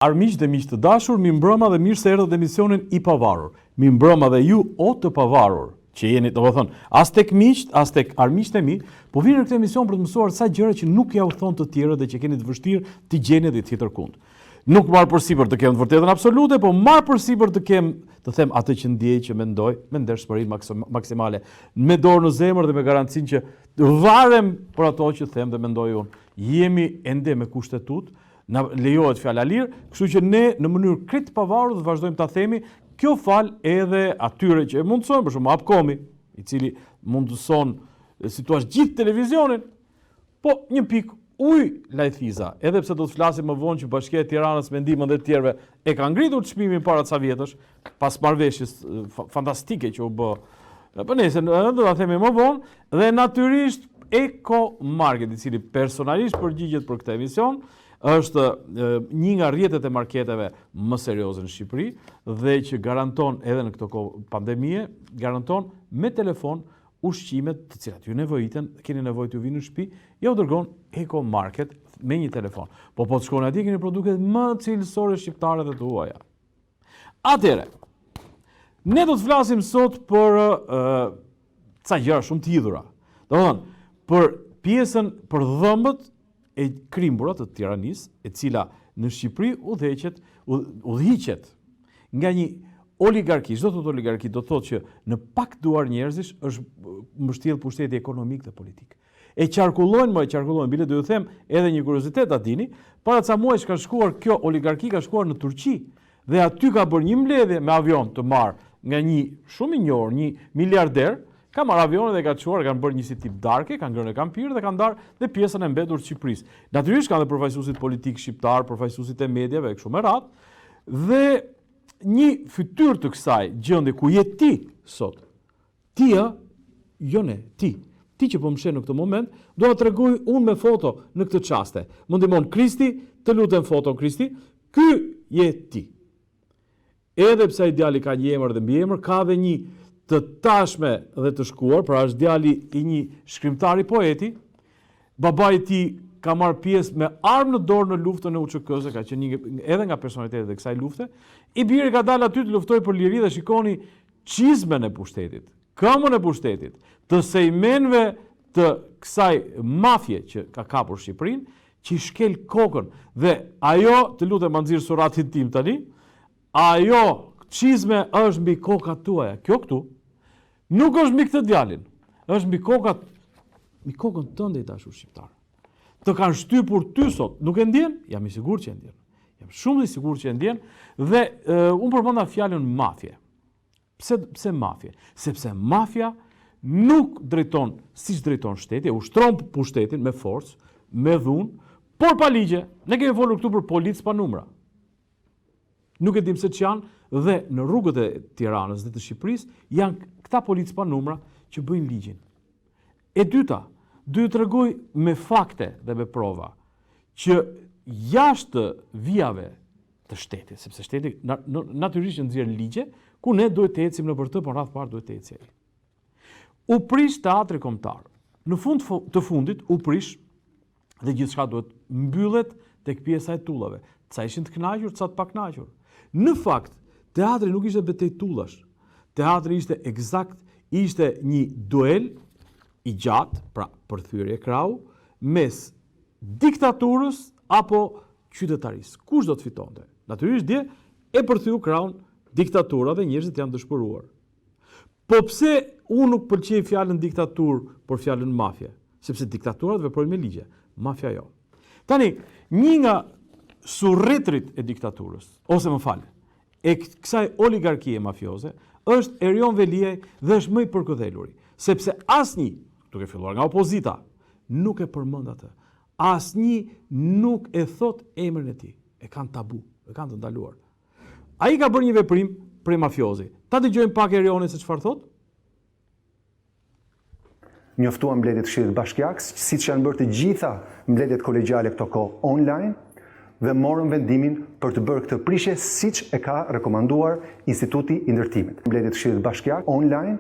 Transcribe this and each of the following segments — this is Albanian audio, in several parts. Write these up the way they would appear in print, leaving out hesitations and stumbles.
Armiq dhe miq të dashur, mirëmbrëma dhe mirë se erdhët në emisionin I Pavarur. Mirëmbrëma dhe ju o të pavarur, që jeni, domethënë, as tek miqt, as tek armiqtë e mi, po vini në këtë emision për të mësuar sa gjëra që nuk ja u thon të tjerët dhe që keni të vështirë t'i gjeni dhe tjetër kund. Nuk marr përsipër të kem të vërtetën absolute, po marr përsipër të kem, të them atë që ndjej, që mendoj, me ndershmëri maksimale, me dorë në zemër dhe me garancinë që varem për ato që them dhe mendoj unë. Jemi ende me kushtetut, na lejohet fjala lirë, kështu që ne në mënyrë krejt pavarur dhe vazhdojmë ta themi, kjo fal edhe atyre që e mundsojnë, për shembull Apkomi, I cili mundëson si thua gjithë televizionin, po një pikë ujë lajthiza, edhe pse do të flasim më vonë që Bashkia e Tiranës me ndihmën dhe të tjerëve e ka ngritur çmimin para ca vjetësh, pas marrëveshjes fantastike që u bë. Po nëse do ta themi më vonë, dhe natyrisht Eko Market, I cili personalisht përgjigjet për këtë emision, është një nga rrjetet e marketeve më serioze në Shqipëri dhe që garanton edhe në këtë kohë pandemie, garanton me telefon ushqimet të cilat ju nevojiten, keni nevojë t'ju vini në shtëpi, ja u dërgon Eko Market me një telefon. Po të shkoni atje keni produktet më cilësore shqiptare dhe të huaja. Atëherë, ne do të flasim sot për ca gjëra shumë të lidhura. Domethënë, për pjesën për dhëmbët e krimburat të Tiranisë, e cila në Shqipëri udhëhiqet nga një oligarki. Çdo thotë oligarki do thotë që në pak duar njerëzish është mbështjell pushteti ekonomik dhe politik. E qarkullojnë, bile do ju them edhe një kuriozitet ta dini, para ca muajsh ka shkuar kjo oligarki ka shkuar në Turqi dhe aty ka bërë një mbledhje me avion të marr nga një shumë I njohur, një miliarder. Ka marrë avionin dhe ka çuar, kanë bërë një si tip darke, kanë ngrënë kampir dhe kanë ndarë dhe pjesën e mbetur të Shqipërisë. Natyrisht kanë dhe përfaqësuesit politik shqiptar, përfaqësuesit e mediave e kështu me radhë. Dhe një fytyrë të kësaj gjendje ku je ti sot. Ti që po më sheh në këtë moment, do ta tregoj unë me foto në këtë çaste. Më ndihmon Kristi, të lutem foto Kristi. Ky je ti. Edhe pse ai djali ka një emër dhe mbiemër, ka edhe një të tashme dhe të shkuar, pra është djali I një shkrimtari poeti. Babai I tij ka marrë pjesë me armë në dorë në luftën e UÇK-së, ka qenë edhe nga personalitetet e kësaj lufte. I biri ka dalë aty të luftojë për liri dhe shikoni çizmen e pushtetit, këmbën e pushtetit, të sejmenve të kësaj mafje që ka kapur Shqipërinë, që I shkel kokën dhe ajo, të lutem ma nxirr suratin tim tani, ajo çizme është mbi kokat tuaja. Kjo këtu nuk është mbi këtë djalin, është mbi kokën tënde I dashur shqiptar. Të kanë shtypur ty sot, nuk e ndjen? Jam I sigurt që e ndjen. Jam shumë I sigurt që e ndjen dhe unë përmenda fjalën mafje. Pse mafje? Sepse mafja nuk drejton siç drejton shteti, ushtron pushtetin me forcë, me dhunë, por pa ligje. Ne kemi folur këtu për policë pa numra. Nuk e dim se ç'janë dhe në rrugët e Tiranës dhe të Shqipërisë janë këta policë pa numra që bëjnë ligjin. E dyta, do ju tregoj me fakte dhe me prova që jashtë vijave të shtetit, sepse shteti natyrisht nxjerr ligje ku ne duhet të ecim nëpër të, por radh parë duhet të ecë ai. U prish teatri kombëtar. Në fund të fundit u prish dhe gjithçka duhet mbyllet tek pjesa e tullave. Ca ishin të kënaqur, ca të pakënaqur. Në fakt, teatri nuk ishte betejë tullash. Teatri ishte një duel I gjatë, pra përthyrje krau, mes diktaturës apo qytetarisë. Kush do të fitonte? Natyrisht dje e përthyu kraun diktatura dhe njerëzit janë dëshpëruar. Po pse unë nuk pëlqej fjalën diktaturë por fjalën mafje? Sepse diktaturat veprojnë me ligje, mafja jo. Tani, një nga surretrit e diktaturës, ose më falë, e kësaj oligarkie mafioze, është Erion Veliaj dhe është më I përkëdheluri. Sepse asnjë, duke filluar nga opozita, nuk e përmend atë. Asnjë nuk e thot emrin e tij. E kanë tabu, e kanë të ndaluar. Ai ka bërë një veprim prej mafiozi. Ta dëgjojmë pak Erionin se çfarë thot. Njoftuan mbledhjet Këshillit Bashkiak, siç janë bërë të gjitha mbledhjet kolegjiale këto kohë online dhe morën vendimin për të bërë këtë prishje siç e ka rekomanduar Instituti I Ndërtimit. Mbledhjet Këshillit Bashkiak online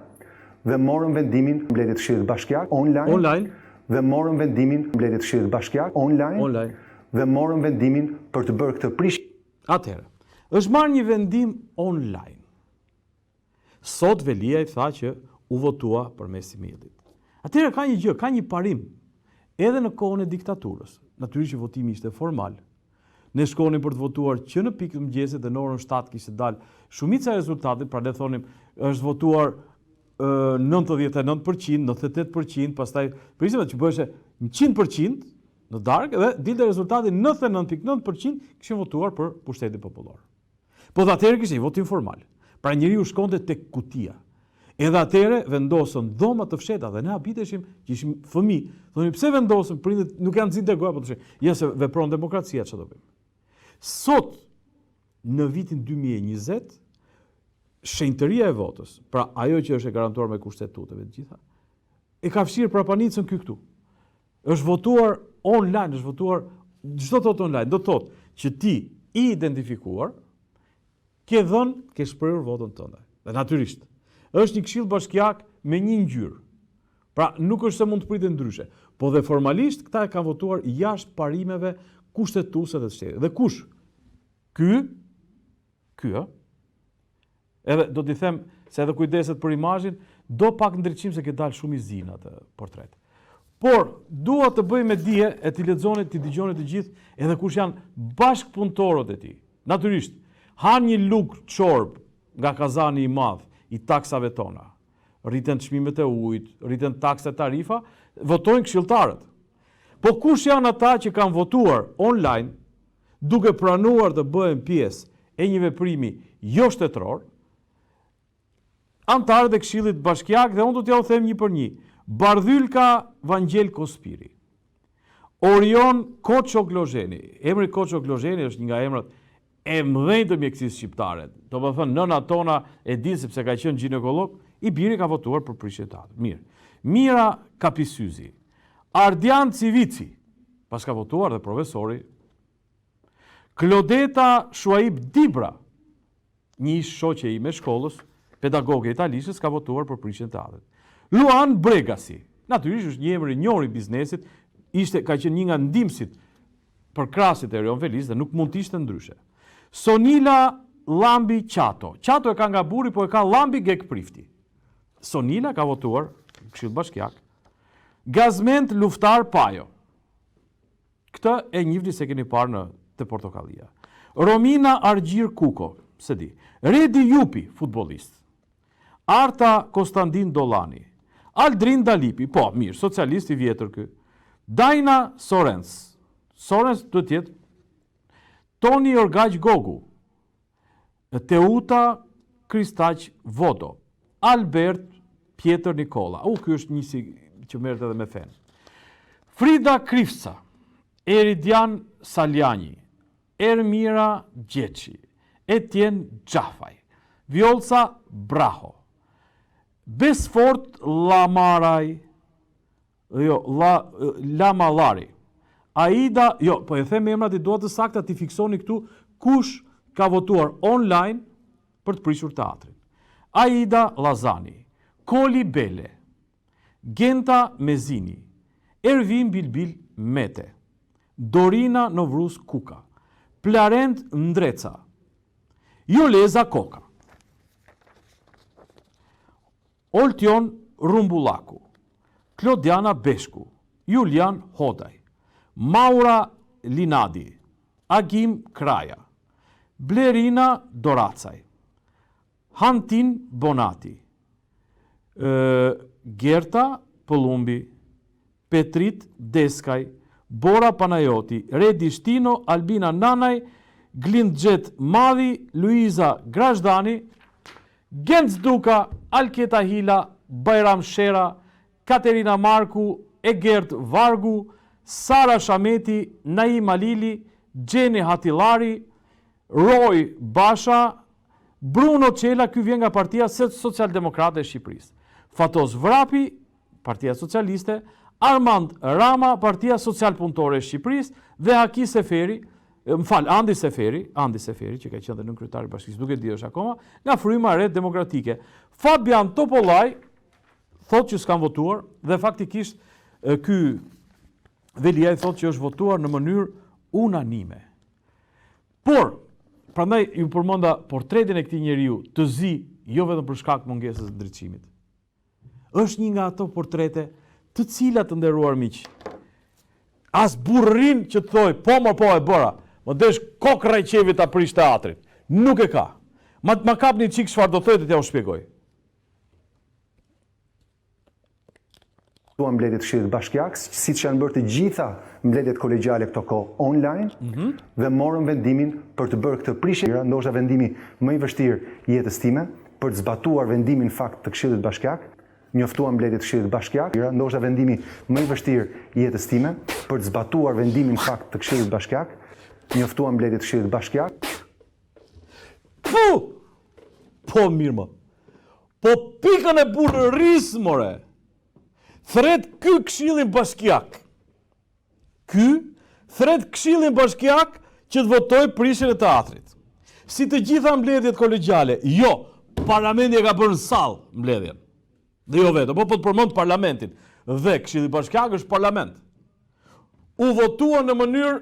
dhe morën vendimin mbledhjet Këshillit Bashkiak online dhe morën vendimin mbledhjet Këshillit Bashkiak online dhe morën vendimin për të bërë këtë prishje. Atëherë, është marrë një vendim online. Sot Velia i tha që u votua përmes email-it. Atëherë ka një gjë, ka një parim. Edhe në kohën e diktaturës, natyrisht që votimi ishte formal. Ne shkonim për të votuar që në pikë të mëngjesit dhe në orën 7 kishte dalë shumica e rezultatit, pra le thonim është votuar 99%, 98%, pastaj prisim që bëheshe 100% në darkë dhe dilte rezultati 99.9% kishin votuar për pushtetin popullor. Po dhe atëherë kishte një votim formal. Pra njeriu shkonte tek kutia. Edhe atëherë vendosën dhoma të fsheta dhe ne habiteshim që ishim fëmijë. Thonim pse vendosën, prindët nuk janë nxitë goja, po thoshin, ja se vepron demokracia, çfarë do bëjmë. Sot në vitin 2020 shenjtëria e votës, pra ajo që është e garantuar me kushtetuteve të gjitha, e ka fshirë prapanicën këtu. Është votuar online, është votuar çdo thot online, do thotë që ti i identifikuar ke dhënë, ke shprehur votën tënde. Dhe natyrisht është një këshill bashkiak me një ngjyrë. Pra nuk është se mund të pritet ndryshe, po dhe formalisht këta e kanë votuar jashtë parimeve kushtetuese të shtetit. Dhe kush? Ky, edhe do t'i them se edhe kujdeset për imazhin, do pak ndriçim se ke dalë shumë i zinë atë portret. Por dua të bëj me dije e t'i lexoni, t'i dëgjoni të gjithë, edhe kush janë bashkëpunëtorët e tij. Natyrisht, han një lugë çorb nga kazani i madh i taksave tona. Rriten çmimet e ujit, rriten taksa e tarifa, votojnë këshilltarët. Po kush janë ata që kanë votuar online duke pranuar të bëhen pjesë e një veprimi jo shtetëror? Antarët e Këshillit Bashkiak, dhe unë do t'ja u them një për një. Bardhylka Vangjel Kospiri, Orion Koçoglozheni. Emri Koçoglozheni është një nga emrat e mëdhenj të mjekësisë shqiptare. Do të thënë nëna tona e din sepse ka qenë ginekolog, i biri ka votuar për prishje të atë. Mirë. Mira Kapisyzi, Ardian Civici, pas ka votuar dhe profesori. Klodeta Shuaib Dibra, një shoqe ime shkollës, pedagoge italishës, ka votuar për prishjen të atë. Luan Bregasi, natyrisht është një emër i njohur i biznesit, ka qenë një nga ndihmësit për krasit e Erion Velis dhe nuk mund të ishte ndryshe. Sonila Lambi Qato. Qato e ka nga burri, po e ka Lambi Gek Prifti. Sonila ka votuar në Këshill Bashkiak. Gazment Luftar Pajo. Këtë e njihni se keni parë në te Portokallia. Romina Argjir Kuko, se di. Redi Jupi, futbollist. Arta Konstantin Dollani. Aldrin Dalipi, po, mirë, socialist i vjetër ky. Dajna Sorens. Sorens do të jetë Toni Orgaq Gogu. Teuta Kristaq Vodo. Albert Pjetër Nikola. Ky është një që merret edhe me fen. Frida Krifca. Eridian Saljani. Ermira Gjeçi. Etienne Gjafaj. Vjolca Braho. Besfort Lamaraj. Lamalari. Aida, po e them emrat i duhet të sakta, ti fiksoni këtu kush ka votuar online për të prishur teatrin. Aida Lazani, Koli Bele, Genta Mezini, Ervin Bilbil Mete, Dorina Novruz Kuka, Plarent Ndreca, Joleza Koka, Oltion Rumbullaku, Klodiana Beshku, Julian Hodaj, Maura Linadi, Agim Kraja, Blerina Doracaj, Hantin Bonati, Gerta Pëllumbi, Petrit Deskaj, Bora Panajoti, Redi Shtino, Albina Nanaj, Glindxhet Madhi, Luiza Grashdani, Genc Duka, Alketa Hila, Bajram Shera, Katerina Marku, Egert Vargu, Sara Shameti, Naim Alili, Gjeni Hatillari, Roy Basha, Bruno Qela, ky vjen nga Partia Socialdemokrate e Shqipërisë. Fatos Vrapi, Partia Socialiste, Armand Rama, Partia Socialpunëtore e Shqipërisë dhe Haki Seferi, Andi Seferi, që ka qenë dhe nën kryetari i bashkisë, duke di është akoma, nga Fryma e Re Demokratike. Fabian Topollaj thotë që s'kan votuar dhe faktikisht ky Velia i thotë që është votuar në mënyrë unanime. Por Prandaj ju përmenda portretin e këtij njeriu të zi, jo vetëm për shkak mungesës së ndriçimit. Është një nga ato portrete të cilat, të nderuar miq, as burrin që të thoj, po e bëra, më desh kokë rajqevi ta prish teatrin. Nuk e ka. Ma kap një çik çfarë do thotë t'ja u shpjegoj. Tua mbledhjet të Këshillit Bashkiak, siç janë bërë të gjitha mbledhjet kolegjiale këto kohë online, dhe morëm vendimin për të bërë këtë prishje, ndoshta vendimi më i vështirë jetës time, për të zbatuar vendimin fakt të Këshillit Bashkiak, njoftuam mbledhjet të Këshillit Bashkiak, ndoshta vendimi më i vështirë jetës time, për të zbatuar vendimin fakt të Këshillit Bashkiak, njoftuam mbledhjet të Këshillit Bashkiak. Po mirë më. Po pikën e burrërisë, more. Thret ky Këshillin Bashkiak. Ky thret Këshillin Bashkiak që të votoj prishjen e teatrit. Si të gjitha mbledhjet kolegjiale, jo, parlamenti e ka bërë në sallë mbledhjen. Dhe jo vetëm, po të përmend parlamentin. Dhe Këshilli Bashkiak është parlament. U votua në mënyrë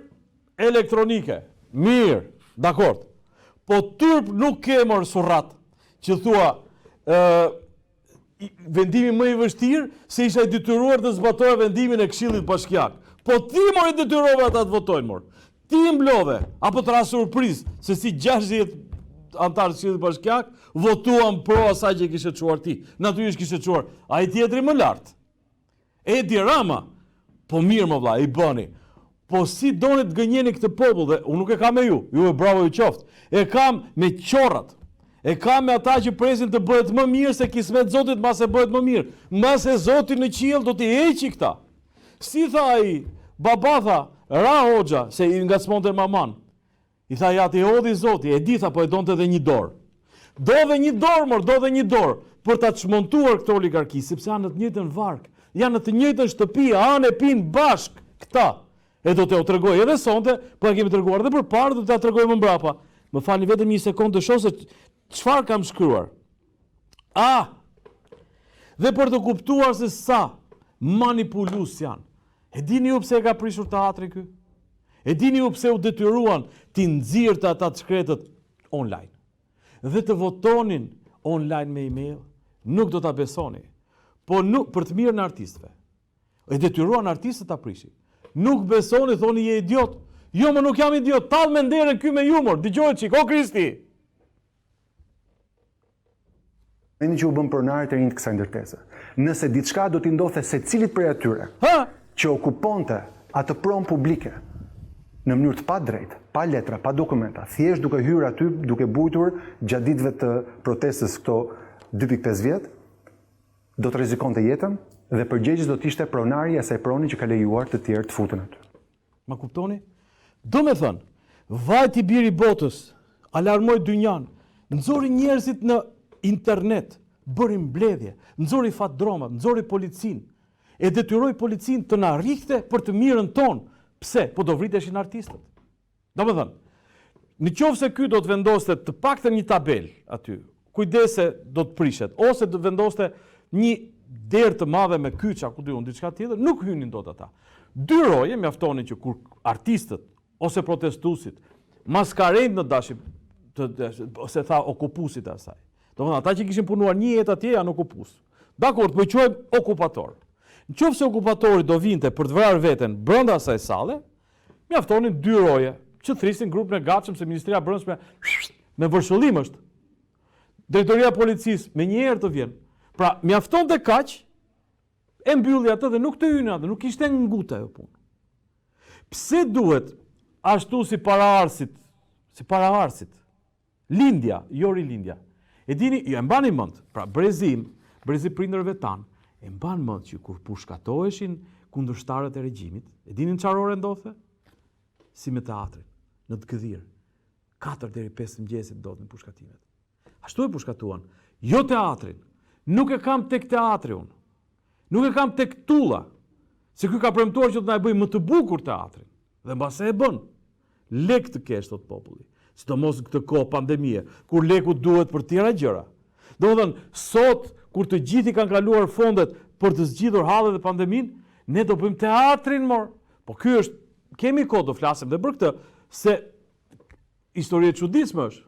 elektronike. Mirë, dakord. Po turp nuk ke mor surrat që thua vendimi më i vështirë se isha i detyruar të zbatoja vendimin e Këshillit Bashkiak. Po ti mor i detyrova ata të votojnë mor. Ti mblodhe apo të ra surprizë se si 60 antarë të Këshillit Bashkiak votuan pro asaj që kishe çuar ti. Natyrisht kishe çuar ai tjetri më lart. Edi Rama. Po mirë më vlla, i bëni. Po si doni të gënjeni këtë popull dhe unë nuk e kam me ju e bravo ju qoftë. E kam me qorrat. E kam me ata që presin të bëhet më mirë se kismet Zotit mbas e bëhet më mirë. Mbas e Zoti në qiell do t'i heqi këta. Si tha ai, baba tha, ra hoxha, se i ngacmonte maman. I tha ja ti hodhi Zoti, e di tha po e donte edhe një dorë. Do dhe një dorë për ta çmontuar këtë oligarki, sepse janë në të njëjtën varg, janë në të njëjtën shtëpi, anë e pinë bashk këta. E do t'ja u tregoj edhe sonte, po e kemi treguar edhe përpara, do t'ja tregoj më mbrapa. Më falni vetëm një sekondë të shoh se çfarë kam shkruar. Dhe për të kuptuar se sa manipulues janë. E dini ju pse e ka prishur teatrin ky? E dini ju pse u detyruan t'i nxirrte ata të shkretët online? Dhe të votonin online me email, nuk do ta besoni. Po nuk për të mirën e artistëve. E detyruan artistët ta prishin. Nuk besoni, thoni je idiot. Jo, më nuk jam idiot. Tall me nderën ky me humor. Dëgjoj çik, o Kristi. Mendi që u bën pronar të rinj të kësaj ndërtese. Nëse diçka do t'i ndodhte secilit prej atyre, që okuponte atë pronë publike në mënyrë të padrejtë, pa letra, pa dokumenta, thjesht duke hyrë aty, duke bujtur gjatë ditëve të protestës këto 2.5 vjet, do të rrezikonte jetën dhe përgjegjës do të ishte pronari i asaj proni që ka lejuar të tjerë të futen aty. Ma kuptoni? Do me thënë, vajti biri botës, alarmoi dynjan, nxori njerëzit në internet, bëri mbledhje, nxori fatdromat, nxori policin, e detyroi policin të na rrihte për të mirën tonë. Pse? Po do vriteshin artistët. Do me thënë, në qoftë se ky do të vendoste të paktën një tabel aty, kujdese do të prishet, ose do të vendoste një derë të madhe me kyça, ku diun diçka tjetër, nuk hynin dot ata. Dy roje mjaftonin që kur artistët ose protestuesit maskarejnë në dashje ose tha okupuesit e asaj. Domethënë ata që kishin punuar një jetë atje janë okupues. Dakor, po i quajmë okupator. Nëse okupatori do vinte për të vrarë veten brenda asaj salle, mjaftonin dy roje që thrisin grupin e gatshëm se Ministria e Brendshme me vërshullim është. Drejtoria e policisë me një herë të vjen. Pra, mjaftonte kaq, e mbylli atë dhe nuk të hynë atë, nuk ishte ngutë ajo punë. Pse duhet ashtu si paraarsit, lindja, jo rilindja. E dini, jo e mbani mend, pra brezi prindërve tanë, e mban mend që kur pushkatoheshin kundërshtarët e regjimit, e dini në çfarë ore ndodhte? Si me teatrin, në të gëdhir. 4 deri 5 mëngjesit ndodhin pushkatimet. Ashtu e pushkatuan, jo teatrin. Nuk e kam tek teatri unë. Nuk e kam tek tulla. Se ky ka premtuar që të na e bëj më të bukur teatrin. Dhe mbase e bën. Lek të kesh thot populli. Sidomos në këtë kohë pandemie, kur leku duhet për tjera gjëra. Domethënë, sot kur të gjithë kanë kaluar fondet për të zgjidhur hallet e pandemin, ne do bëjmë teatrin mor. Po ky është, kemi kohë do flasim dhe për këtë, se histori e çuditshme është.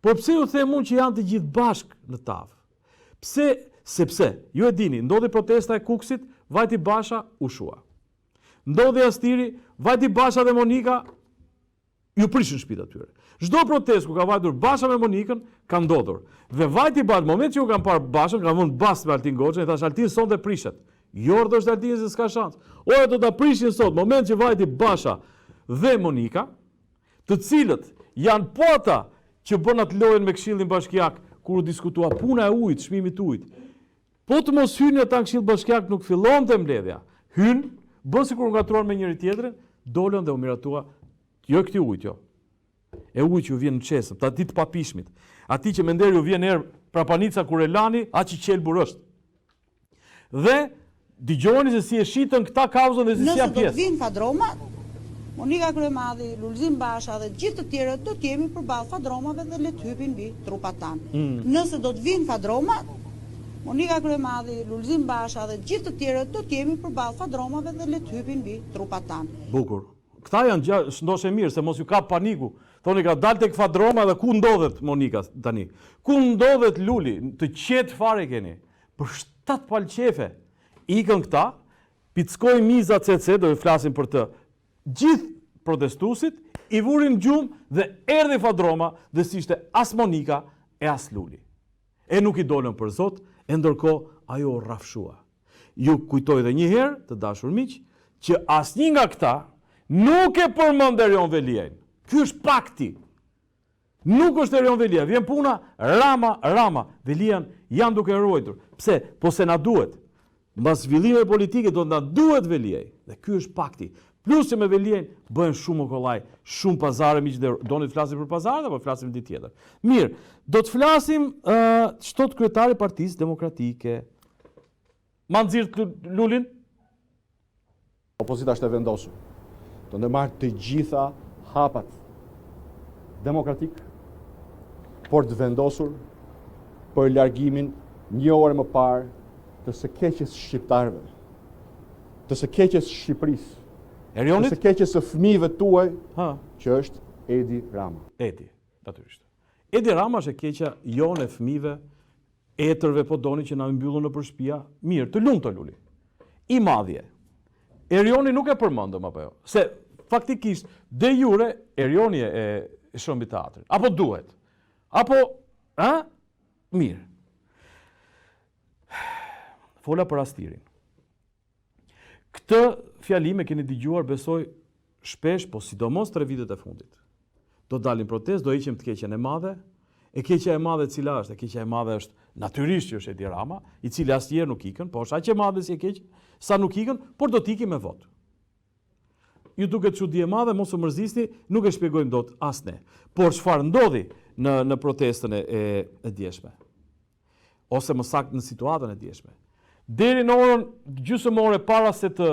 Por pse ju them unë që janë të gjithë bashkë në tavë? Pse? Sepse, ju e dini, ndodhi protesta e Kuksit, Vajti Basha u shua. Ndodhi Astiri, Vajti Basha dhe Monika ju prishin shtëpitë atyre. Çdo protestë ku ka vajtur Basha me Monikën ka ndodhur. Dhe Vajti Basha, në moment që u kanë parë Bashën, kanë vënë bast me Altin Goçën, i thash Altin sonte prishet. Jo është Altin se s'ka shans. Ora do ta prishin sot, moment që Vajti Basha dhe Monika, të cilët janë po ata që bën atë lojën me Këshillin Bashkiak kur u diskutua puna e ujit, çmimit të ujit. Po të mos hynë ata në Këshill Bashkiak nuk fillonte mbledhja. Hyn, bën sikur ngatruan me njëri tjetrin, dolën dhe u miratua jo këtij ujit, jo. E ujit që ju vjen në çesëm, ta ditë papishmit. Ati që mender ju vjen erë prapanica kur e lani, aq i qelbur është. Dhe dëgjoni se si e shitën këta kauzën dhe si janë Nëse do të pjesë. vinë fadromat, Monika Kryemadhi, Lulzim Basha dhe gjithë të tjerët do të jemi përballë fadromave dhe le të hypin mbi trupat tanë. Nëse do të vinë fadromat, Monika Kryemadhi, Lulzim Basha dhe gjithë të tjerët do të jemi përballë fadromave dhe le të hypin mbi trupat tanë. Bukur. Këta janë shndoshe mirë se mos ju ka paniku. Thoni ka dalë tek fadroma dhe ku ndodhet Monika tani? Ku ndodhet Luli? Të qetë fare keni. Për 7 palqefe ikën këta, pickoi miza CC, do të flasim për të. Gjithë protestuesit i vurin gjumë dhe erdhi fadroma dhe si ishte as Monika e as Luli. E nuk i dolën për Zot, e ndërkohë ajo u rrafshua. Ju kujtoj edhe një herë, të dashur miq, që asnjë nga këta nuk e përmend Erion Veliajn. Ky është pakti. Nuk është Erion Veliaj, vjen puna Rama, Velian janë duke ruajtur. Pse? Po se na duhet. Mbas zhvillimeve politike do na duhet Veliaj. Dhe ky është pakti. Plus që me Veliajn bëhen shumë kollaj, shumë pazare, miq, dhe doni të flasim për pazare apo flasim ditë tjetër. Mirë, do të flasim ç'thot kryetari i Partisë Demokratike. Ma nxirr Lulin? Opozita është e vendosur të ndërmarrë të gjitha hapat demokratik, por të vendosur për largimin një orë më parë të së keqes shqiptarëve, të së keqes Shqipërisë, të Erionit? së keqes së fëmijëve tuaj, Ha, që është Edi Rama. Edi, natyrisht. Edi Rama është e keqja jonë e fëmijëve, etërve po doni që na mbyllun nëpër shtëpia. Mirë, të lumtur Luli. I madhje. Erioni nuk e përmendëm apo jo? Se faktikisht de jure Erioni e shëmbi teatrin. Apo duhet? Apo, Mirë. Fola për Astirin. Këtë fjalim e keni dëgjuar besoj shpesh, po sidomos 3 vitet e fundit. Do dalin protest, do heqim të keqen e madhe. E keqja e madhe cila është? E keqja e madhe është natyrisht që është Edi Rama, i cili asnjëherë nuk ikën, po është aq e madhe si e keq, sa nuk ikën, por do të ikë me vot. Ju duket çudi e madhe, mos u mërzisni, nuk e shpjegojmë dot as ne. Por çfarë ndodhi në protestën e djeshme? Ose më saktë në situatën e djeshme. Deri në orën gjysmore para se të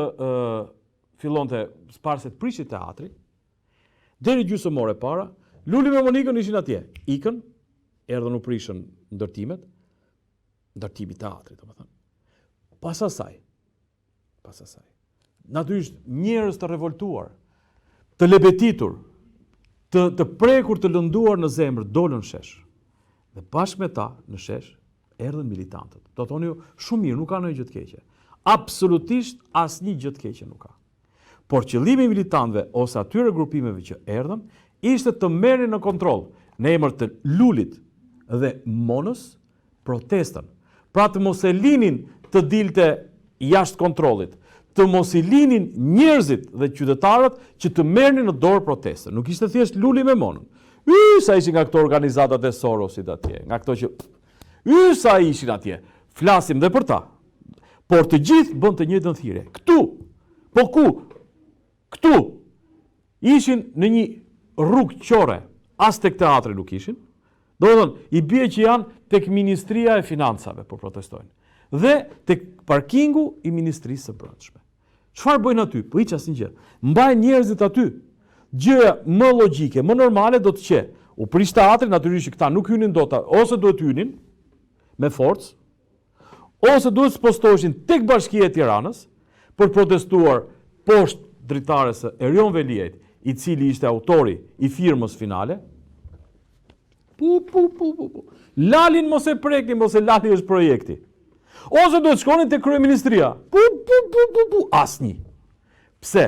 fillonte, para se të prishte teatri, deri gjysmore para, Luli me Monikën ishin atje. Ikën, erdhën u prishën ndërtimi i teatrit, domethënë. Pas asaj, natyrisht njerëz të revoltuar, të lebetitur, të prekur, të lënduar në zemër, dolën shesh. Dhe bashkë me ta në shesh erdhën militantët. Do thoni ju, shumë mirë, nuk ka ndonjë gjë të keqe. Absolutisht asnjë gjë të keqe nuk ka. Por qëllimi i militantëve ose atyre grupimeve që erdhën ishte të merrin në kontroll në emër të Lulit dhe Monës protestën. Pra të mos e linin të dilte jashtë kontrollit, të mos i linin njerëzit dhe qytetarët që të merrnin në dorë protestën. Nuk ishte thjesht Luli me Monën. Sa ishin nga këto organizatat e Sorosit atje, nga këto që sa ishin atje. Flasim dhe për ta. Por të gjithë bën të njëjtën thirrje. Këtu. Po ku? Këtu. Ishin në një rrugë qore, as tek teatri nuk ishin. Domethënë, i bie që janë tek Ministria e Financave po protestojnë. Dhe tek parkingu i Ministrisë së Brendshme. Çfarë bëjnë aty? Po hiç asnjë gjë. Mbajnë njerëzit aty. Gjëja më logjike, më normale do të që u prish teatri, natyrisht që këta nuk hynin dot, ose duhet hynin me forcë, ose duhet spostoheshin tek Bashkia e Tiranës për protestuar poshtë dritares së Erion Veliajt, i cili ishte autori i firmës finale, Lalin mos e prekni, mos e lali është projekti. Ose do të shkonin te kryeministria. Asnjë. Pse?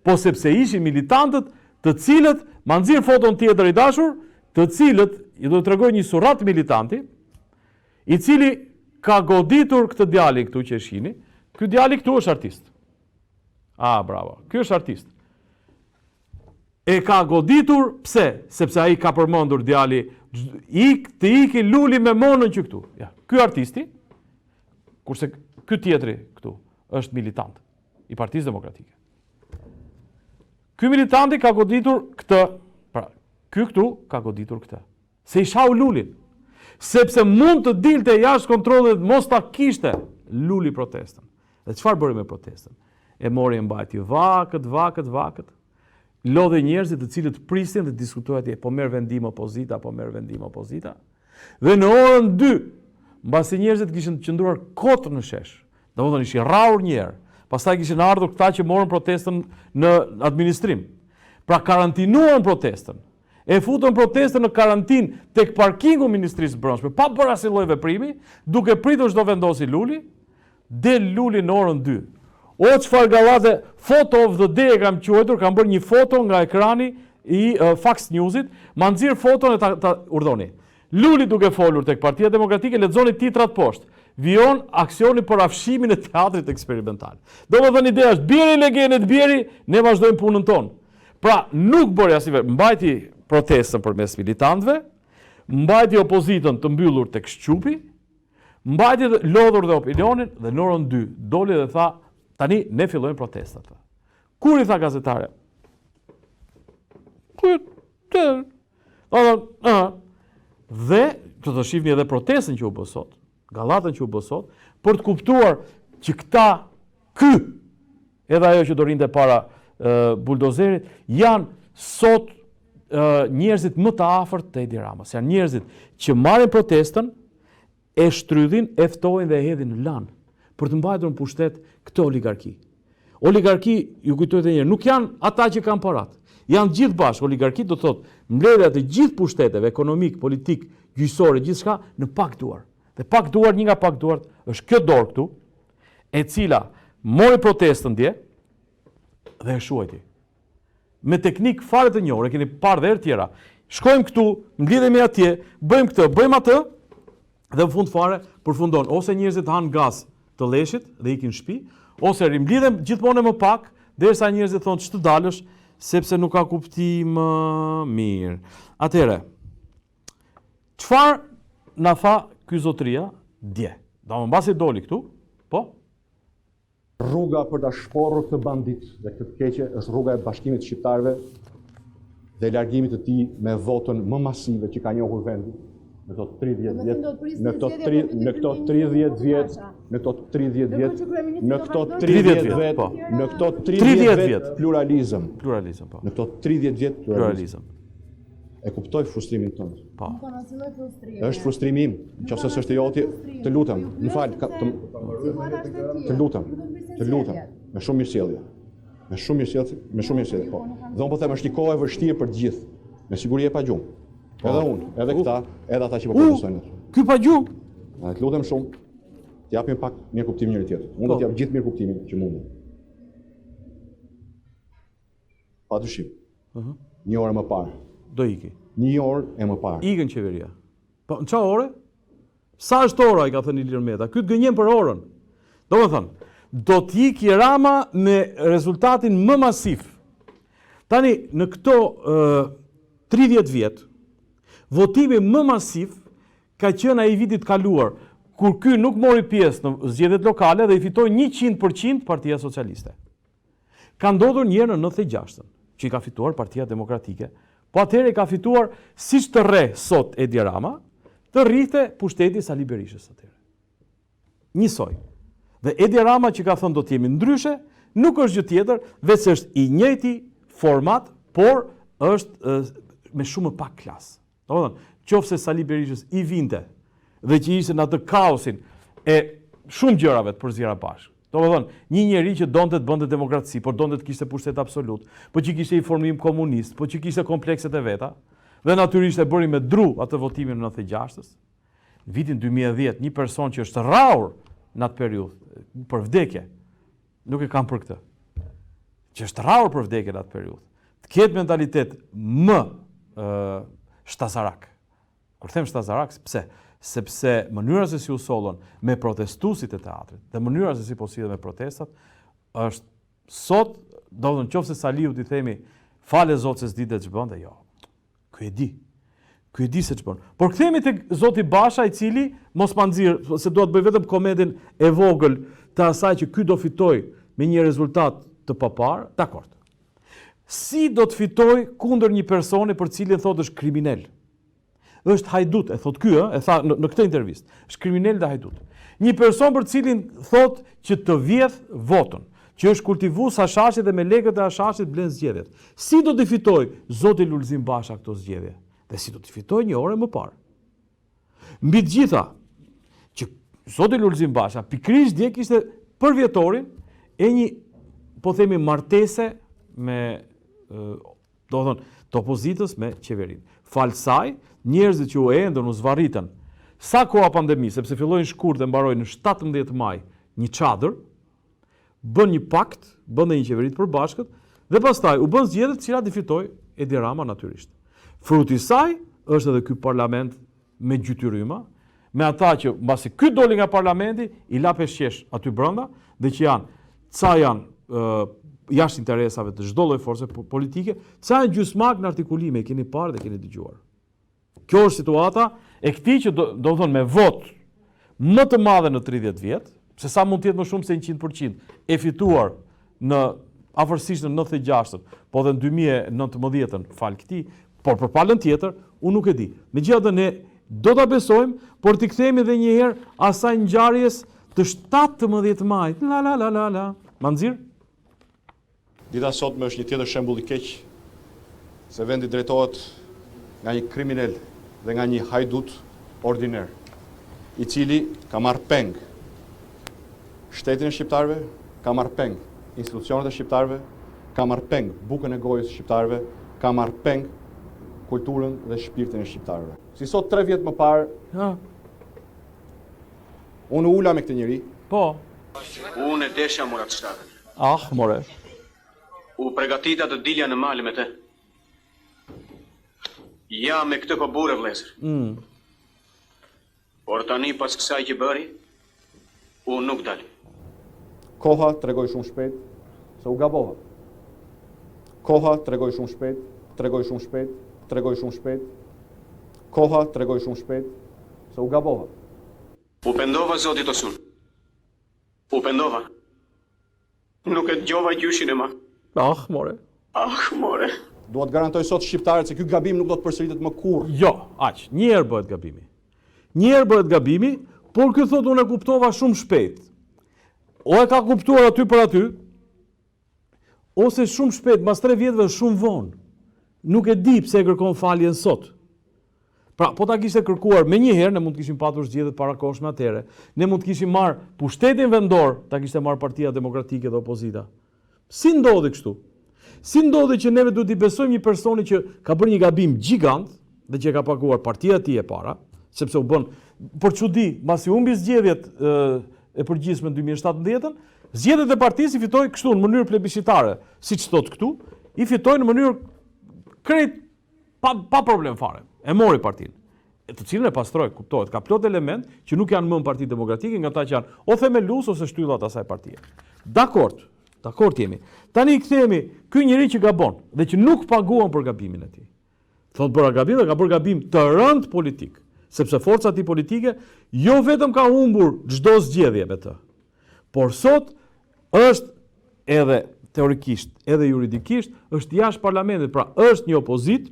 Po sepse ishin militantët të cilët ma nxirr foton tjetër i dashur, të cilët ju do të tregoj një surrat militanti, i cili ka goditur këtë djalin këtu që e shihni. Ky djali këtu është artist. Bravo. Ky është artist. E ka goditur, pse? Sepse ai ka përmendur djali, të iki luli me monën që këtu. Ja, ky artisti, kurse ky tjetri këtu është militant i Partisë Demokratike. Ky militanti ka goditur këtë, pra, ky këtu ka goditur këtë. Se i shau lulin. Sepse mund të dilte jashtë kontrollit, mos ta kishte luli protestën. Dhe çfarë bëri me protestën? E mori e mbajti vakët. Lodhe njerëzit të cilët pristin dhe diskutohet po merr vendim opozita, po merr vendim opozita. Dhe në orën 2, mbasi njerëzit kishin qëndruar kot në shesh, domethënë ishin rrahur një herë. Pastaj kishin ardhur këta që morën protestën në administrim. Pra karantinuan protestën. E futën protestën në karantinë tek parkingu Ministrisë së Brendshme, pa bërë asnjë lloj veprimi, duke pritur çdo vendosi luli, del luli në orën 2. O çfarë gallate, photo of the day e kam quajtur, kam bërë një foto nga ekrani i Fox Newsit, ma nxirr foton e ta urdhoni. Luli duke folur tek Partia Demokratike, lexoni titrat poshtë. Vion aksioni për afshimin e teatrit eksperimental. Domethënë ideja është bjeri legenet bjeri, ne vazhdojmë punën tonë. Pra nuk bëri asnjë veprë, mbajti protestën përmes militantëve, mbajti opozitën të mbyllur tek shqupi, mbajti lodhur dhe opinionin dhe në orën 2 doli dhe tha tani ne fillojmë protestat. Kur i tha gazetare? Dhe të të shihni edhe protestën që u bë sot, gallatën që u bë sot, për të kuptuar që ky, edhe ajo që do rinte para buldozerit, janë sot njerëzit më të afërt të Edi Ramës. Janë njerëzit që marrin protestën, e shtrydhin, e ftojnë dhe e hedhin në lan për të mbajtur në pushtet këtë oligarki. Oligarki, ju kujtoj edhe një herë, nuk janë ata që kanë parat. Janë gjithë bashkë. Oligarki do të thotë mbledhja të gjithë pushteteve ekonomik, politik, gjyqësore, gjithçka në pak duar. Dhe pak duar, një nga pak duart është kjo dorë këtu, e cila mori protestën dje dhe e shuajti. Me teknik fare të njohur, e keni parë dhe herë tjera. Shkojmë këtu, mblidhemi atje, bëjmë këtë, bëjmë atë, dhe në fund fare përfundon ose njerëzit hanë gaz të leshit dhe ikin në shtëpi, ose rimblidhem gjithmonë më pak, derisa njerëzit thonë ç'të dalësh, sepse nuk ka kuptim mirë. Atëherë, çfarë na tha ky zotëria dje? Domethënë mbasi doli këtu, po? Rruga për ta shporur këtë bandit dhe këtë keqe është rruga e bashkimit të shqiptarëve dhe largimit të tij me votën më masive që ka njohur vendi. Në këto 30 vjet, në këto 30 vjet pluralizëm. Pluralizëm, po. Në këto 30 vjet pluralizëm. E kuptoj frustrimin tonë. Po. Është frustrimi im, nëse s'është joti, të lutem, më fal, të lutem, me shumë mirësjellje. Me shumë mirësjellje, po. Dhe unë po them është një kohë e vështirë për të gjithë. Me siguri e pa gjumë. Edhe unë, edhe këta, edhe ata që po protestojnë. Ky pa gjumë. Të lutem shumë, të japim pak mirë kuptim njëri tjetrit. Unë do të jap gjithë mirë kuptimin që mundem. Padyshim. Një orë më parë. Do iki. Një orë e më parë. Ikën qeveria. Po në çfarë ore? Sa është ora, i ka thënë Ilir Meta. Ky të gënjen për orën. Domethënë, do të ikë Rama me rezultatin më masiv. Tani në këto 30 vjet, votimi më masiv ka qenë ai vitit kaluar, kur ky nuk mori pjesë në zgjedhjet lokale dhe i fitoi 100% Partia Socialiste. Ka ndodhur një herë në 96-ën, që i ka fituar Partia Demokratike, po atëherë ka fituar siç të rre sot Edi Rama, të rrite pushteti Sali Berishës atëherë. Njësoj. Dhe Edi Rama që ka thënë do të jemi ndryshe, nuk është gjë tjetër, veç është i njëjti format, por është me shumë pak klasë. Domethënë, qofse Sali Berishës i vinte dhe që ishte në atë kaosin e shumë gjërave të përzira bashkë. Domethënë, një njeri që donte të bënte demokraci, por donte të kishte pushtet absolut, por që kishte informim komunist, por që kishte komplekset e veta, Dhe natyrisht e bëri me dru atë votimin në 96-ës. Në vitin 2010, një person që është rraur në atë periudhë, për vdekje, nuk e kam për këtë, që është rraur për vdekje në atë periudhë, të ketë mentalitet më shtazarak. Kur them shtazarak, pse? Sepse mënyra se si u sollën me protestuesit e teatrit dhe mënyra se si po sillen me protestat është sot, do të thonë nëse Saliu ti themi fale Zot se s'ditë ç'bën, jo. Ky e di se ç'bën. Por kthehemi tek Zoti Basha, i cili mos ma nxirr, se do të bëj vetëm komedin e vogël të asaj që ky do fitoj me një rezultat të papar, dakord. Si do të fitoj kundër një personi për cilin thotë është kriminal? Është hajdut, e thot ky, e tha në këtë intervistë. Është kriminal dhe hajdut. Një person për cilin thot që të vjedh votën, që është kultivues hashashit dhe me lekët e hashashit blen zgjedhjet. Si do të fitoj Zoti Lulzim Basha këto zgjedhje? Dhe si do të fitoj një orë më parë? Mbi të gjitha, që Zoti Lulzim Basha pikërisht dje kishte për vjetorin e një, po themi, martese me, do thonë, të opozitës me qeverinë. Falsaj, njerëzit që u endën, u zvarritën, sa koha pandemi, sepse fillojnë shkurt dhe mbarojnë në 17 maj një çadër, bën një pakt, bën dhe një qeveri të përbashkët, dhe pastaj u bën zgjedhjet të cilat i fitoi Edi Rama natyrisht. Fruti i saj është edhe ky parlament me gjytyryma, me ata që mbasi ky doli nga parlamenti, i la peshqesh aty brenda, dhe që janë jashtë interesave të çdo lloj force politike, ca janë gjysmak në artikulime, e keni parë dhe keni dëgjuar. Kjo është situata e këtij që do të thonë me vot më të madhe në 30 vjet, se sa mund të jetë më shumë se 100%, e fituar në afërsisht në 96-ën, po dhe në 2019-ën fal këtij, por për palën tjetër, unë nuk e di. Megjithatë ne do ta besojmë, por t'i kthehemi edhe një herë asaj ngjarjes të 17 majit. La. Ma nxirr? Dita sotme është një tjetër shembull i keq se vendi drejtohet nga një kriminal dhe nga një hajdut ordiner, i cili ka marrë peng shtetin e shqiptarëve, ka marrë peng institucionet e shqiptarëve, ka marrë peng bukën e gojës e shqiptarëve, ka marrë peng kulturën dhe shpirtin e shqiptarëve. Si sot 3 vjet më parë, unë ula me këtë njeri. Po. Unë e desha mora të shtatën. More. U përgatita të dilja në malë me te. Ja me këtë po bure vlezër. Por tani pas kësaj që bëri, unë nuk dali. Koha tregoi shumë shpejt se u gabova. Koha tregoi shumë shpejt, tregoi shumë shpejt, tregoi shumë shpejt. Koha tregoi shumë shpejt se u gabova. U pendova Zotit Osun. U pendova. Nuk e dëgjova gjyshin e ma. More. More. Dua të garantoj sot shqiptarët se ky gabim nuk do të përsëritet më kurrë. Jo, aq, një herë bëhet gabimi. Një herë bëhet gabimi, por ky thotë unë e kuptova shumë shpejt. O e ka kuptuar aty për aty, ose shumë shpejt, mas 3 vjetëve shumë vonë. Nuk e di pse e kërkon faljen sot. Pra, po ta kishte kërkuar me një herë, ne mund të kishim patur zgjedhjet parakohshme atëherë. Ne mund të kishim marrë pushtetin vendor, ta kishte marrë Partia Demokratike dhe opozita. Si ndodhi kështu? Si ndodhi që neve duhet i besojmë një personi që ka bërë një gabim gjigant dhe që ka paguar partia e tij e para, sepse u bën për çudi, mbasi humbi zgjedhjet e përgjithshme në 2017-ën, zgjedhjet e partisë i fitoi kështu në mënyrë plebiscitare, siç thot këtu, i fitoi në mënyrë krejt pa problem fare. E mori partinë. Të cilën e pastroi, kuptohet, ka plot element që nuk janë më në Parti Demokratike, nga ata që janë o themelus ose shtyllat asaj partie. Dakord jemi. Tani i kthehemi, ky njeri që gabon dhe që nuk paguan për gabimin e tij. Thot bëra gabim dhe ka bërë gabim të rënd politik, sepse forca e tij politike jo vetëm ka humbur çdo zgjedhje me të, por sot është edhe teorikisht, edhe juridikisht, është jashtë parlamentit, pra është një opozit,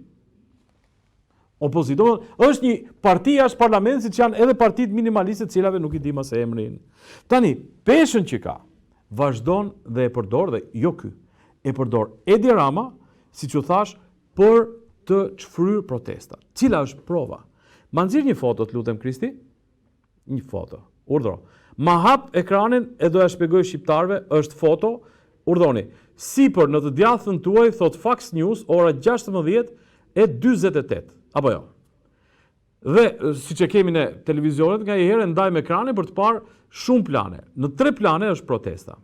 është një parti jashtë parlamentit, siç janë edhe partitë minimaliste, të cilave nuk i di më se emrin. Tani, peshën që ka, vazhdon dhe e përdor, dhe jo ky, e përdor Edi Rama, siç u thash, për të çfryrë protesta. Cila është prova? Ma nxirr një foto, të lutem Kristi. Një foto. Urdhro. Ma hap ekranin e do ja shpjegoj shqiptarëve, është foto, urdhoni. Sipër në të djathtën tuaj thot Fox News, ora 16, 1948, apo jo. Dhe, si që kemi ne televizionet, nga i herë ndajmë ekranin për të parë shumë plane. Në 3 plane është protesta.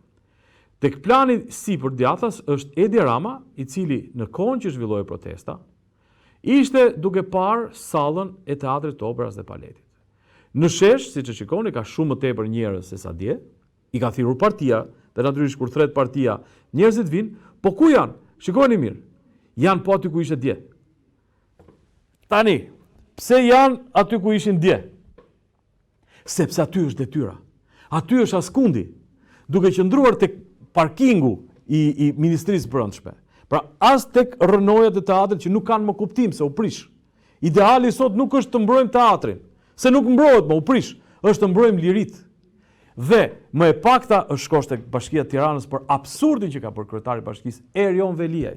Tek plani sipër djathtas është Edi Rama, i cili në kohën që zhvilloi protesta, ishte duke parë sallën e teatrit, operës dhe paletit. Në shesh, si që shikoni, ka shumë më tepër njerëz se sa dje, i ka thirrur partia, dhe natyrisht kur thret partia, njerëzit vinë, po ku janë? Shikoni mirë, janë po aty ku ishte dje. Tani, pse janë aty ku ishin dje? Sepse aty është detyra. Aty është askundi, duke qëndruar tek parkingu i Ministrisë Brendshme. Pra, as tek rrënojat e teatrit që nuk kanë më kuptim se u prish. Ideali sot nuk është të mbrojmë teatrin, se nuk mbrohet më u prish, është të mbrojmë lirit. Dhe më e pakta është shkosh tek Bashkia e Tiranës për absurdin që ka për kryetari i bashkisë Erion Veliaj.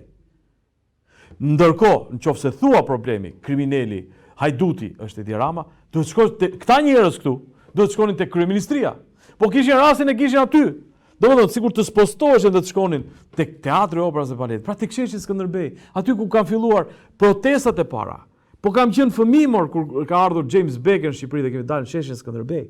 Ndërkohë, nëse thua problemi, kriminali, hajduti është Edi Rama, duhet shkosh këta njerëz këtu, duhet shkonin tek kryeministria. Po kishin rastin e kishin aty. Domethënë, sikur të spostoheshin dhe të shkonin tek teatri, operës dhe paletit, pra tek sheshi Skënderbej, aty ku kanë filluar protestat e para. Po kam qenë fëmijëmor kur ka ardhur James Baker në Shqipëri dhe kemi dalë në sheshin Skënderbej.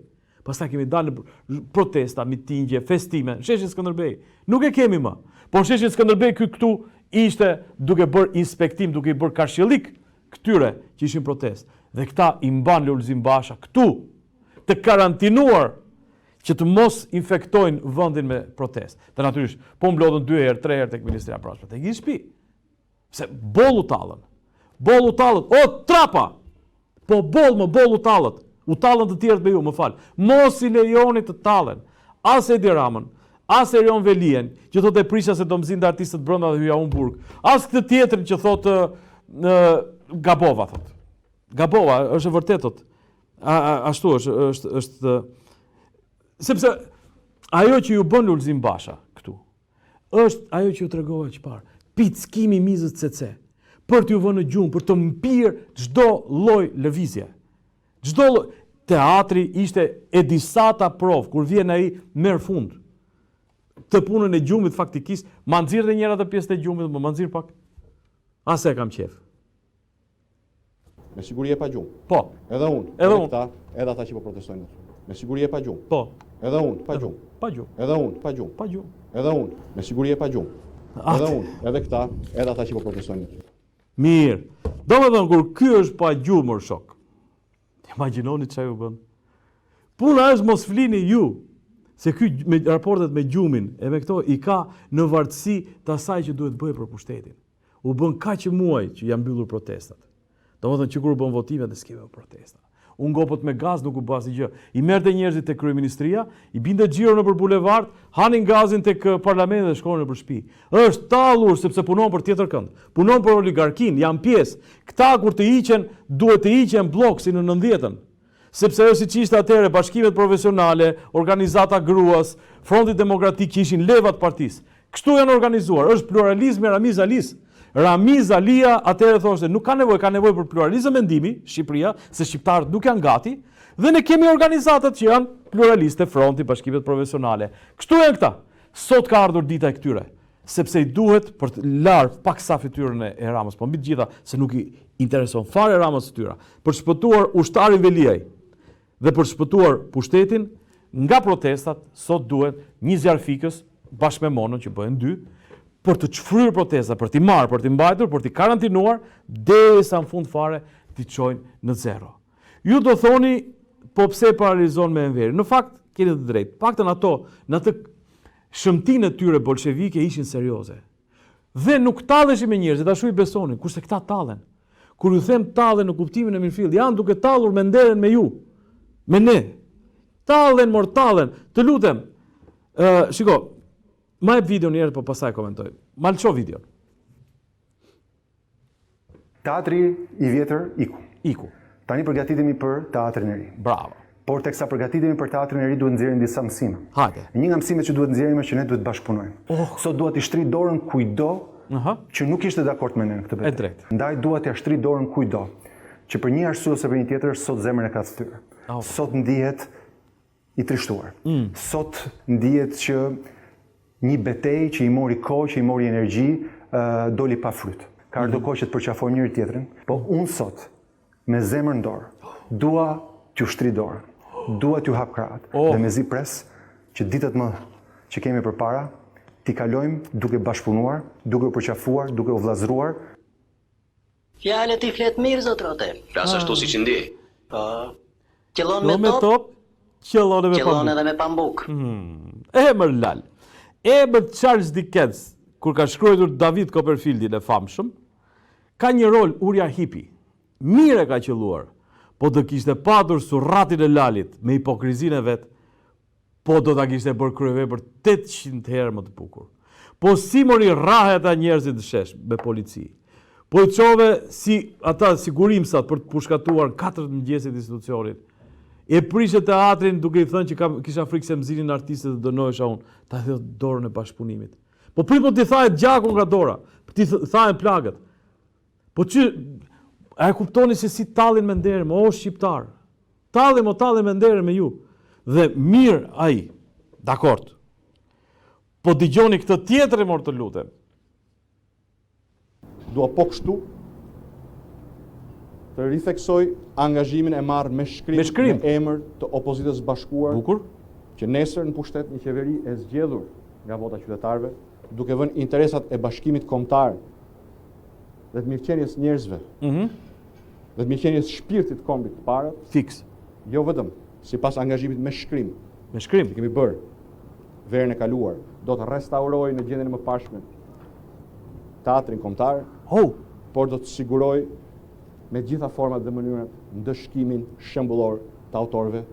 Pastaj kemi dalë në protesta, mitingje, festime, në sheshin Skënderbej. Nuk e kemi më. Po në sheshin Skënderbej këtu ishte duke bërë inspektim, duke i bërë karshjellik këtyre që ishin protest. Dhe këta i mban Lulzim Basha këtu, të karantinuar që të mos infektojnë vendin me protestë. Dhe natyrisht, po mblodhen 2 herë, 3 herë tek Ministria e Brendshme, tek shtëpi. Se boll u tallën. Boll u tallët. O trapa. Po boll u tallët. U tallën të tjerët me ju, më fal. Mos i lejoni të tallen as Edi Ramën, as Erion Velien, që thotë prisha se do mzinte artistët brenda dhe hyja unë burg. As këtë tjetrin që thotë gabova thotë. Gabova, është e vërtetë thotë. Ashtu është sepse ajo që ju bën Lulzim Basha këtu, është ajo që ju tregova çfarë. Pickimi mizës CC, për t'ju vënë në gjumë, për të mpirë çdo lloj lëvizje. Çdo lloj teatri ishte e disata provë, kur vjen ai merr fund. Të punën e gjumit faktikisht, ma nxirr dhe njëra të pjesë të gjumit, ma nxirr pak. As e kam qef. Me siguri e pa gjumë. Po. Edhe unë. Edhe unë. Edhe ata që po protestojnë. Me siguri e pa gjumë. Po. Edhe unë, pa gjumë. Pa gjumë. Edhe unë, pa gjumë. Pa gjumë. Edhe unë, me siguri e pa gjumë. Edhe unë, edhe këta, edhe ata që po protestojnë. Mirë. Domethënë kur ky është pa gjumë shok. Imagjinoni çfarë u bën. Puna është mos flini ju, se ky me raportet me gjumin e me këto i ka në vartësi të asaj që duhet bëjë për pushtetin. U bën kaq muaj që janë mbyllur protestat. Domethënë që kur u bën votimet dhe s'kemi protesta. Unë ngopët me gaz nuk u bë asgjë. I merrte njerëzit tek kryeministria, i binte xhiro nëpër bulevard, hanin gazin tek parlamenti dhe shkonin nëpër shtëpi. Është tallur sepse punon për tjetër kënd. Punon për oligarkin, janë pjesë. Këta kur të hiqen, duhet të hiqen blok si në 90-ën. Sepse ajo siç ishte atëherë bashkimet profesionale, organizata gruas, Fronti Demokratik që ishin levat partisë. Kështu janë organizuar, është pluralizmi Ramiz Alis. Ramiz Alia atëherë thoshte nuk ka nevojë për pluralizëm mendimi, Shqipëria, se shqiptarët nuk janë gati, dhe ne kemi organizatat që janë pluraliste, Fronti, bashkimet profesionale. Kështu janë këta. Sot ka ardhur dita e këtyre, sepse i duhet për të larë pak sa fytyrën e Ramës, po mbi të gjitha se nuk i intereson fare Ramës fytyra, për shpëtuar ushtarin Veliaj dhe për shpëtuar pushtetin nga protestat, sot duhet një zjarr fikës bashkë me Monën që bëhen 2, për të çfryrë protesta, për t'i marrë, për t'i mbajtur, për t'i karantinuar, derisa në fund fare t'i çojnë në zero. Ju do thoni, po pse paralizon me Enveri? Në fakt, keni të drejtë. Paktën ato, në atë shëmtinë e tyre bolshevike ishin serioze. Dhe nuk talleshin me njerëzit, ashtu i besonin, kurse këta tallen. Kur ju them tallen në kuptimin e mirëfill, janë duke tallur me nderen me ju, me ne. Tallen, mortallen, të lutem. Shiko, ma e video njerët, po pasaj komentoj. Ma lëqo video. Teatri i vjetër iku. Tani përgatitemi për teatrin e ri. Bravo. Por teksa përgatitemi për teatrin e ri duhet nxjerrim disa mësime. Hajde. Një nga mësimet që duhet nxjerrim është që ne duhet bashkëpunojmë. Sot duhet i shtri dorën kujdo që nuk ishte dakord me ne në këtë betejë. E drejtë. Ndaj duhet t'ia shtri dorën kujdo që për një arsye ose për një tjetër sot zemrën e ka thyer. Sot ndihet i trishtuar. Sot ndihet që një betejë që i mori kohë, që i mori energji, doli pa fryt. ka ardhur kohë që të përqafojmë njëri tjetrin, po unë sot, me zemër në dorë, dua t'ju shtri dorën, dua t'ju hap krahët, dhe mezi pres që ditët më që kemi përpara, t'i kalojmë duke bashkëpunuar, duke u përqafuar, duke u vllazëruar. Fjalët i flet mirë, zot Rote. Flas ashtu siç i ndjej. Po. Qellon Jo me me top, top, qellon me qellon pambuk. edhe me pambuk. Emër lal. Emër Charles Dickens, kur ka shkruar David Copperfieldin e famshëm, ka një rol urja hipi. Mire ka qelluar, po do kishte patur surratin e lalit me hipokrizinë e vet, po do ta kishte bërë kryevepër 800 herë më të bukur. Po si mori rrahe ata njerëzit shesh me polici. Po i çove si ata sigurimsat për të pushkatuar 4 mëngjesit institucionit. E prishe teatrin duke i thënë që kisha frikë se mzinin artistët dhe dënohesha unë. Ta hedh dorën e bashkëpunimit. Po prit po t'i thahet gjakun nga dora, ti thahen plagët. Po që a e kuptoni se si tallin me nderë, o shqiptar. Tallin me nderë me ju. Dhe mirë ai. Dakord. Po dëgjoni këtë tjetër më të lutem. Dua po kështu të ritheksoj angazhimin e marrë me shkrim në emër të opozitës bashkuar, Bukur. që nesër në pushtet një qeveri e zgjedhur nga vota qytetarëve, duke vënë interesat e bashkimit kombëtar dhe të mirëqenies njerëzve, dhe të mirëqenies shpirtit kombit të parët, Fiks. jo vetëm sipas angazhimit me shkrim Me shkrim. që kemi bërë verën e kaluar, do të restauroj në gjendjen e mëparshme teatrin kombëtar, por do të siguroj me gjitha format dhe mënyrat ndëshkimin shembullor të autorëve.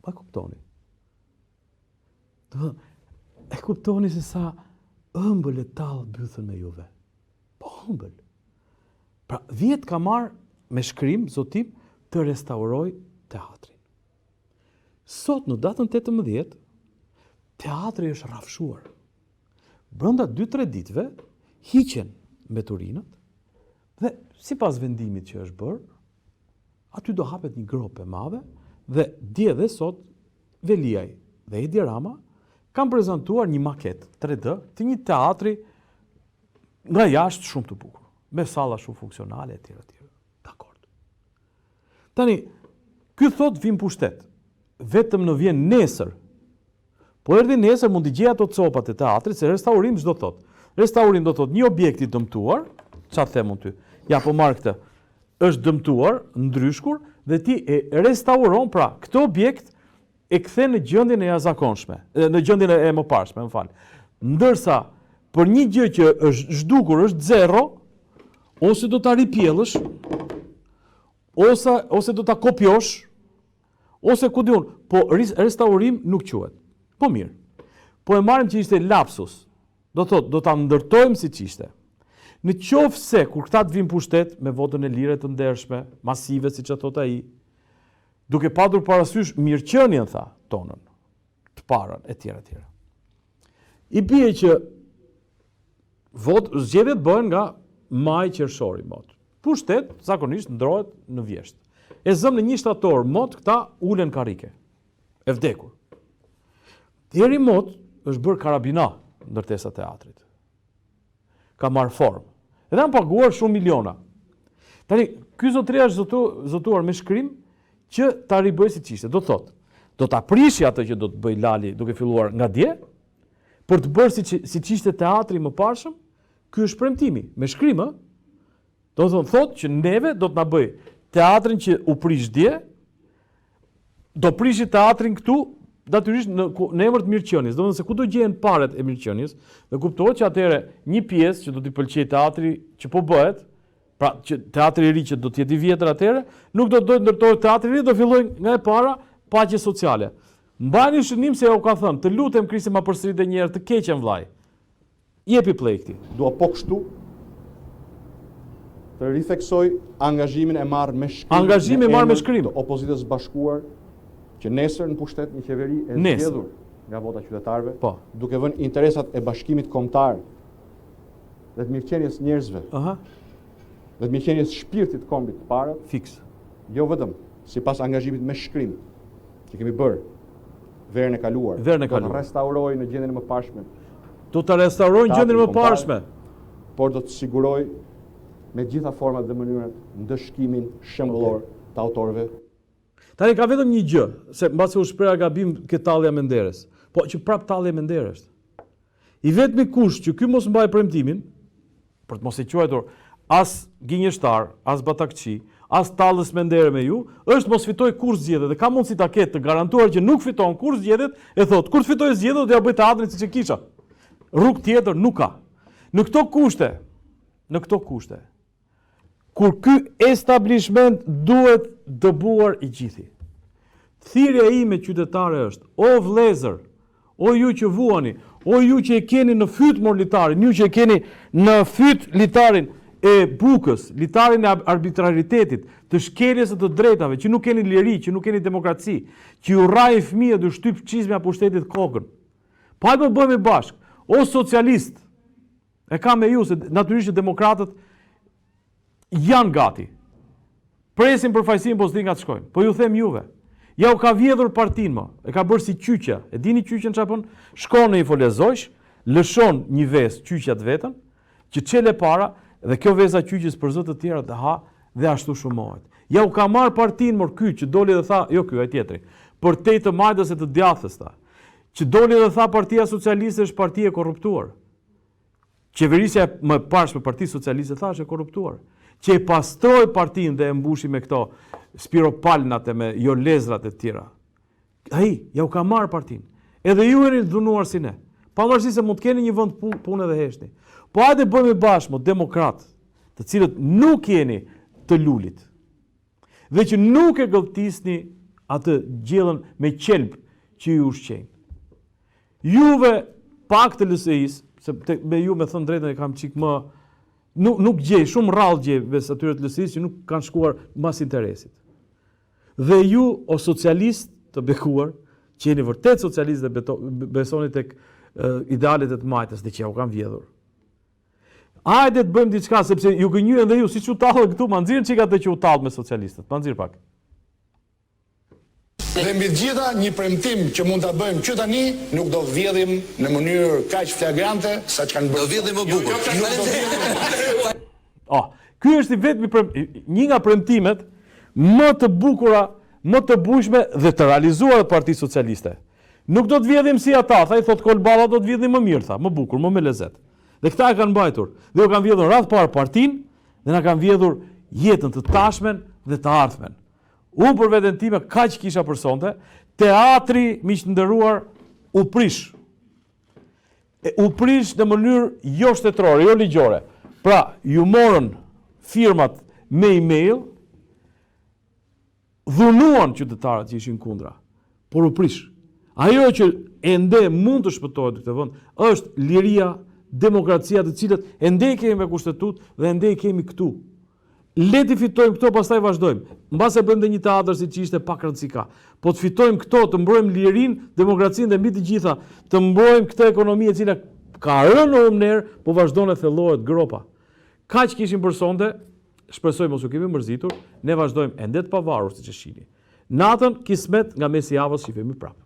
Pa kuptoni. E kuptoni se sa ëmbël e tallë bythën me juve. Po ëmbël. Pra, 10 ka marrë me shkrim, zotim, të restauroj teatrin. Sot, në datën 18, teatri është rrafshuar. Brenda 2-3 ditëve, hiqen mbeturinat, dhe si pas vendimit që është bërë, aty do hapet një grope madhe, dhe dje dhe sot, Veliaj dhe Edi Rama kanë prezantuar një maket 3D të një teatri nga jashtë shumë të bukur, me salla shumë funksionale, etj. Dakord. Tani, ky thot vim pushtet, vetëm në vjen nesër. Po erdhi nesër mund t'i gjej ato copat e teatrit, se restaurim çdo thot. Restaurim do thot një objekt i dëmtuar, çfarë them unë ty? Ja po marr këtë. Është dëmtuar, ndryshkur dhe ti e restauron, pra këtë objekt e kthen në gjendjen e jashtëzakonshme, në gjendjen e mëparshme, më fal. Ndërsa për një gjë që është zhdukur, është zero, ose do ta ripjellësh, ose do ta kopjosh, ose ku diun, po restaurim nuk quhet. Po mirë. Po e marrim që ishte lapsus. Do thot, do ta ndërtojmë siç ishte. Në qoftë se kur këta të vinë pushtet me votën e lirë të ndershme, masive siç e thot ai, duke patur parasysh mirëqenien tha tonën, të parën etj. I bie që zgjedhjet bëhen nga maj qershori mot. Pushtet zakonisht ndrohet në vjesht. E zëm në 1 shtator mot këta ulen karrike. E vdekur. Deri mot është bërë karabina ndërtesa teatrit. Ka marrë formë. Edhe kanë paguar shumë miliona. Tani, ky zotëria është zotuar me shkrim që ta ribëj siç ishte. Do thotë, do ta prishi atë që do të bëj Lali duke filluar nga dje, për të bërë siç ishte teatri më parshëm. Ky është premtimi, me shkrim, ë? Do thotë që neve do të na bëj teatrin që u prish dje, do prishi teatrin këtu natyrisht në emër të mirëqenies. Do të thonë se ku do gjehen paret e mirëqenies, dhe kuptohet që atëherë një pjesë që do t'i pëlqejë teatri që po bëhet, pra që teatri i ri që do të jetë i vjetër atëherë, nuk do të ndërtohet teatri i ri, do fillojnë nga e para paqe sociale. Mbani shënim se u ka thënë, të lutem Krisi ma përsërit edhe një herë, të keqen vllai. Jepi play këtij. Dua po kështu të ritheksoj angazhimin e marrë me shkrim. Angazhimi marrë me shkrim. Të opozitës bashkuar, që nesër në pushtet një qeveri e zgjedhur nga vota qytetarëve, duke vënë interesat e bashkimit kombëtar dhe të mirëqenies njerëzve, dhe të mirëqenies shpirtit kombit të parët, fiks. Jo vetëm sipas angazhimit me shkrim që kemi bërë verën e kaluar, do të restauroj në gjendjen e mëparshme. Do ta restaurojnë gjendjen e mëparshme. por do të siguroj me gjitha format dhe mënyrat ndëshkimin shembullor të autorëve. Tani ka vetëm një gjë, se mbasi u shpreha gabim ke tallja me nderes. Po që prap tallje me nderes. I vetmi kusht që ky mos mbaj premtimin, për të mos e quajtur as gënjeshtar, as batakçi, as tallës me ndere me ju, është mos fitoj kur zgjedhjet dhe ka mundësi ta ketë të garantuar që nuk fiton kur zgjedhjet, e thot, kur të fitoj zgjedhjet do ja bëj teatrin siç e kisha. Rrugë tjetër nuk ka. Në këto kushte, kur ky establishment duhet dëbuar i gjithi. Thirrja ime qytetare është, o vëllezër, o ju që vuani, o ju që e keni në fyt litarin, ju që e keni në fyt litarin e bukës, litarin e arbitraritetit, të shkeljes së të drejtave, që nuk keni liri, që nuk keni demokraci, që ju rrajë fëmijët dhe shtyp çizme apo pushtetit kokën. Po hajde të bëhemi bashk, o socialist, e kam me ju se natyrisht demokratët janë gati. Presin për fajsin po s'di nga të shkojnë. Po ju them juve, ja u ka vjedhur partin më, e ka bërë si qyqja. E dini qyqjen çfarë bën? Shkon në i folezojsh, lëshon një vezë qyqjat vetën, që çele para dhe kjo veza qyqjes për zë të tjera të ha dhe ashtu shumohet. Ja u ka marr partin më ky që doli dhe tha, jo ky, ai tjetri, për te të majtës e të djathës ta. Që doli dhe tha Partia Socialiste është parti e korruptuar. Qeverisja më parshme Partia Socialiste tha është e korruptuar. Që e pastroi partinë dhe e mbushi me këto spiropalnat e me jolezrat e tjera. Ai, ja u ka marr partinë. Edhe ju jeni dhunuar si ne. Pavarësisht se mund të keni një vend punë dhe heshti. Po hajde bëjmë bashkë demokrat, të cilët nuk jeni të lulit. Dhe që nuk e gëlltisni atë gjellën me qelb që ju ushqejnë. Juve pak të LSI-s, se me ju me thënë drejtën e kam qik më, nuk gjej, shumë rrallë gjej ves atyre të LSI-s që nuk kanë shkuar mas interesit. Dhe ju, o socialist të bekuar, që jeni vërtet socialist dhe besoni tek idealet e të majtës, dhe që ja u kanë vjedhur. Hajde të bëjmë diçka, sepse ju gënjyen dhe ju, si që u talë këtu, ma nxirën qika të që u talë me socialistët, ma nxirë pak. Dhe mbi gjitha një premtim që mund ta bëjmë që tani, nuk do vjedhim në mënyrë kaq flagrante sa që kanë bërë. Do vjedhim më bukur. Ky është i vetmi një nga premtimet më të bukura, më të bujshme dhe të realizuara të Partisë Socialiste. Nuk do të vjedhim si ata, tha i thot Kolballa, do të vjedhim më mirë, tha, më bukur, më me lezet. Dhe këta e kanë mbajtur. Dhe u kanë vjedhur radh parë partinë dhe na kanë vjedhur jetën të tashmen dhe të ardhmen. Unë për veten time kaq kisha për sonte, teatri miq të nderuar u prish. U prish në mënyrë jo shtetërore, jo ligjore. Pra, ju morën firmat me email, dhunuan qytetarët që ishin kundra, por u prish. Ajo që ende mund të shpëtohet në këtë vend është liria, demokracia të cilët ende kemi me kushtetutë dhe ende kemi këtu. Le të fitojmë këto, pastaj vazhdojmë. Mbase bëjmë dhe një teatr siç ishte pak rëndësi ka. Po të fitojmë këto, të mbrojmë lirinë, demokracinë dhe mbi të gjitha, të mbrojmë këtë ekonomi e cila ka rënë në umner, po vazhdon e thellohet gropa. Kaq kishim për sonte, shpresoj mos u kemi mërzitur, ne vazhdojmë ende të pavarur siç e shihni. Natën kismet nga mesi i javës shifemi prapë.